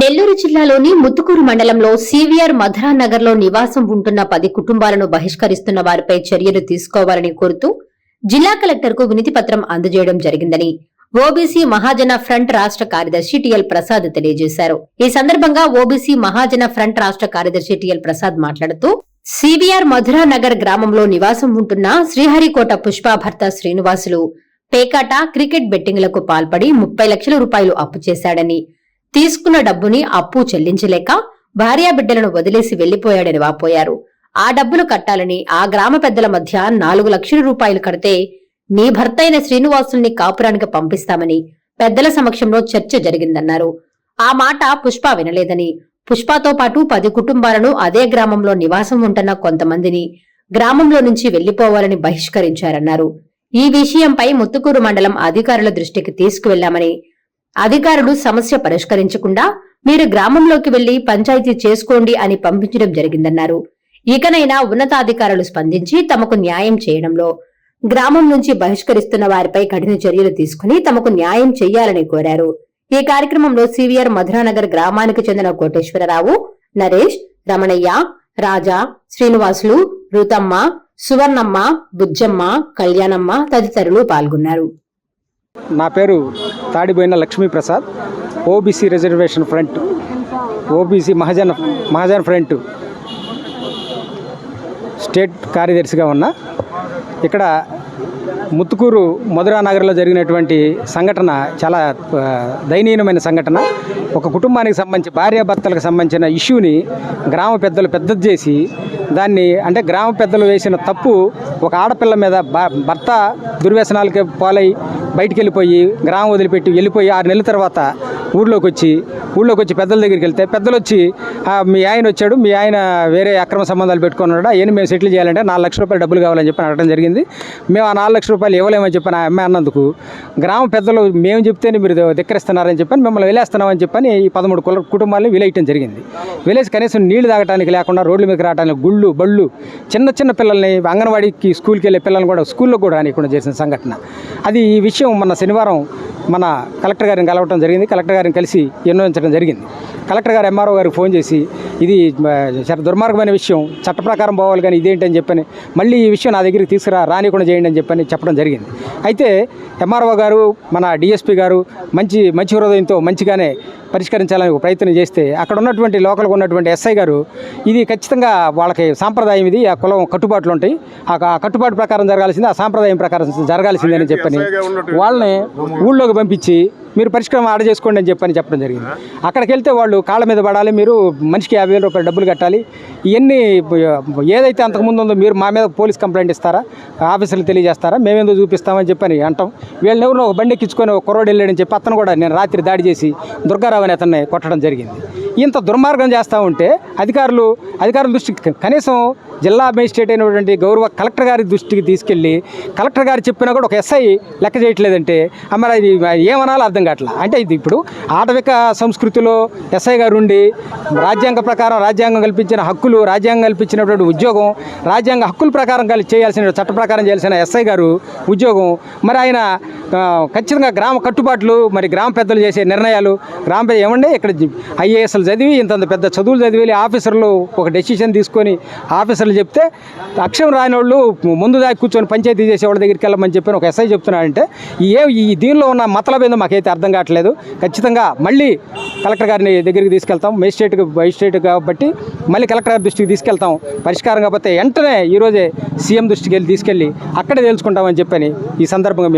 నెల్లూరు జిల్లాలోని ముత్తుకూరు మండలంలో సివిఆర్ మధురా నగర్ లో నివాసం ఉంటున్న 10 కుటుంబాలను బహిష్కరిస్తున్న వారిపై చర్యలు తీసుకోవాలని కోరుతూ జిల్లా కలెక్టర్ కు వినతి పత్రం అందజేయడం జరిగిందని ఓబీసీ మహాజన ఫ్రంట్ రాష్ట్ర కార్యదర్శి టిఎల్ ప్రసాద్ తెలియజేశారు. ఈ సందర్భంగా ఓబీసీ మహాజన ఫ్రంట్ రాష్ట్ర కార్యదర్శి టిఎల్ ప్రసాద్ మాట్లాడుతూ సివిఆర్ మధురా నగర్ గ్రామంలో నివాసం ఉంటున్న శ్రీహరికోట పుష్ప భర్త శ్రీనివాసులు పేకాట క్రికెట్ బెట్టింగ్లకు పాల్పడి 30 లక్షల రూపాయలు అప్పు చేశాడని, తీసుకున్న డబ్బుని అప్పు చెల్లించలేక భార్యాబిడ్డలను వదిలేసి వెళ్లిపోయాడని వాపోయారు. ఆ డబ్బులు కట్టాలని ఆ గ్రామ పెద్దల మధ్య 4 లక్షల రూపాయలు కడితే నీ భర్త అయిన శ్రీనివాసుల్ని కాపురానికి పంపిస్తామని పెద్దల సమక్షంలో చర్చ జరిగిందన్నారు. ఆ మాట పుష్ప వినలేదని, పుష్పతో పాటు 10 కుటుంబాలను అదే గ్రామంలో నివాసం ఉంటున్న కొంతమందిని గ్రామంలో నుంచి వెళ్లిపోవాలని బహిష్కరించారన్నారు. ఈ విషయంపై ముత్తుకూరు మండలం అధికారుల దృష్టికి తీసుకువెళ్లామని, అధికారులు సమస్య పరిష్కరించకుండా మీరు గ్రామంలోకి వెళ్లి పంచాయతీ చేసుకోండి అని పంపించడం జరిగిందన్నారు. ఇకనైనా ఉన్నతాధికారులు స్పందించి తమకు న్యాయం చేయడంలో, గ్రామం నుంచి బహిష్కరిస్తున్న వారిపై కఠిన చర్యలు తీసుకుని తమకు న్యాయం చెయ్యాలని కోరారు. ఈ కార్యక్రమంలో సివిఆర్ మధురానగర్ గ్రామానికి చెందిన కోటేశ్వరరావు, నరేష్, రమణయ్య, రాజా, శ్రీనివాసులు, రుతమ్మ, సువర్ణమ్మ, బుజ్జమ్మ, కళ్యాణమ్మ తదితరులు పాల్గొన్నారు. నా పేరు Tadiboyina Lakshmiprasad, OBC reservation front, OBC Mahajana front state కార్యదర్శిగా ఉన్నా. ఇక్కడ ముత్తుకూరు మధురా నగర్లో జరిగినటువంటి సంఘటన చాలా దయనీయమైన సంఘటన. ఒక కుటుంబానికి సంబంధించి భార్యాభర్తలకు సంబంధించిన ఇష్యూని గ్రామ పెద్దలు పెద్దది చేసి దాన్ని, అంటే గ్రామ పెద్దలు వేసిన తప్పు ఒక ఆడపిల్ల మీద భర్త దుర్వ్యసనాలకి పాలై బయటికి వెళ్ళిపోయి గ్రామం వదిలిపెట్టి వెళ్ళిపోయి 6 నెలల తర్వాత ఊళ్ళోకి వచ్చి పెద్దల దగ్గరికి వెళ్తే పెద్దలు వచ్చి మీ ఆయన వచ్చాడు, మీ ఆయన వేరే అక్రమ సంబంధాలు పెట్టుకున్నాడు, అవన్నీ మేము సెటిల్ చేయాలంటే 4 లక్షల రూపాయలు డబ్బులు కావాలని చెప్పి అడగడం జరిగింది. మేము ఆ 4 లక్షల రూపాయలు ఇవ్వలేమని చెప్పని ఆ అమ్మాయి అన్నందుకు గ్రామ పెద్దలు మేము చెప్తేనే మీరు ధిక్కరిస్తున్నారని చెప్పని మిమ్మల్ని వెలేస్తున్నామని చెప్పని ఈ 13 కుటుంబాలను విలేయటం జరిగింది. విలేజ్ కనీసం నీళ్లు తాగడానికి లేకుండా రోడ్ల మీదకి రావడానికి గుళ్ళు బళ్ళు చిన్న పిల్లల్ని అంగన్వాడీకి స్కూల్కి వెళ్ళే పిల్లల్ని కూడా స్కూల్లో కూడా రానికుండా చేసిన సంఘటన అది. ఈ విషయం మన శనివారం మన కలెక్టర్ గారిని కలవటం జరిగింది. కలెక్టర్ గారిని కలిసి విన్నవించడం జరిగింది. కలెక్టర్ గారు ఎంఆర్ఓ గారికి ఫోన్ చేసి ఇది చాలా దుర్మార్గమైన విషయం, చట్ట ప్రకారం పోవాలి కానీ ఇదేంటని చెప్పని మళ్ళీ ఈ విషయం నా దగ్గరికి రానికుండా చేయండి అని చెప్పని చెప్పడం జరిగింది. అయితే ఎంఆర్ఓ గారు మన డిఎస్పీ గారు మంచి హృదయంతో మంచిగానే పరిష్కరించాలని ప్రయత్నం చేస్తే అక్కడ ఉన్నటువంటి లోకల్గా ఉన్నటువంటి ఎస్ఐ గారు ఇది ఖచ్చితంగా వాళ్ళకి సాంప్రదాయం, ఇది ఆ కులం కట్టుబాట్లు ఉంటాయి, ఆ కట్టుబాటు ప్రకారం జరగాల్సింది, ఆ సాంప్రదాయం ప్రకారం జరగాల్సిందని చెప్పని వాళ్ళని ఊళ్ళోకి పంపించి మీరు పరిష్కారం ఆర్డర్ చేసుకోండి అని చెప్పడం జరిగింది. అక్కడికి వెళ్తే వాళ్ళు కాళ్ళ మీద పడాలి, మీరు మనిషికి 50,000 రూపాయలు డబ్బులు కట్టాలి, ఇవన్నీ ఏదైతే అంతకుముందు ఉందో మీరు మా మీద పోలీస్ కంప్లైంట్ ఇస్తారా, ఆఫీసర్లు తెలియజేస్తారా, మేమేందుకు చూపిస్తామని చెప్పని అంటాం. వీళ్ళని ఎవరినో ఒక బండి ఎక్కించుకొని ఒక కుర్రోడు వెళ్ళాడని చెప్పి అతను కూడా నేను రాత్రి దాడి చేసి దుర్గారావు అని అతన్ని కొట్టడం జరిగింది. ఇంత దుర్మార్గం చేస్తూ ఉంటే అధికారుల దృష్టికి కనీసం జిల్లా మేజిస్ట్రేట్ అయినటువంటి గౌరవ కలెక్టర్ గారి దృష్టికి తీసుకెళ్ళి కలెక్టర్ గారు చెప్పినా కూడా ఒక ఎస్ఐ లెక్క చేయట్లేదంటే మరి ఏమనాలో అర్థం కావట్లా. అంటే ఇది ఇప్పుడు ఆటవిక సంస్కృతిలో ఎస్ఐ గారు ఉండి రాజ్యాంగ ప్రకారం రాజ్యాంగం కల్పించిన హక్కులు, రాజ్యాంగం కల్పించినటువంటి ఉద్యోగం, రాజ్యాంగ హక్కుల ప్రకారం చేయాల్సిన చట్ట ప్రకారం చేయాల్సిన ఎస్ఐ గారు ఉద్యోగం, మరి ఆయన ఖచ్చితంగా గ్రామ కట్టుబాట్లు, మరి గ్రామ పెద్దలు చేసే నిర్ణయాలు, గ్రామ పెద్ద ఏమంటే ఇక్కడ ఐఏఎస్లు చదివి ఇంత పెద్ద చదువులు చదివి ఆఫీసర్లు ఒక డెసిషన్ తీసుకొని ఆఫీసర్లు చెప్తే అక్షరం రాని వాళ్ళు ముందు దాకా కూర్చొని పంచాయతీ చేసే వాళ్ళ దగ్గరికి వెళ్ళమని చెప్పి ఒక ఎస్ఐ చెప్తున్నాడంటే ఈ దీనిలో ఉన్న మతలబ్ ఏందో మాకైతే అర్థం కావట్లేదు. ఖచ్చితంగా మళ్ళీ కలెక్టర్ గారిని దగ్గరికి తీసుకెళ్తాం, మేజిస్ట్రేట్ కాబట్టి మళ్ళీ కలెక్టర్ గారి దృష్టికి తీసుకెళ్తాం. పరిష్కారం కాకపోతే వెంటనే ఈరోజే సీఎం దృష్టికి తీసుకెళ్ళి అక్కడే తెలుసుకుంటామని చెప్పని ఈ సందర్భంగా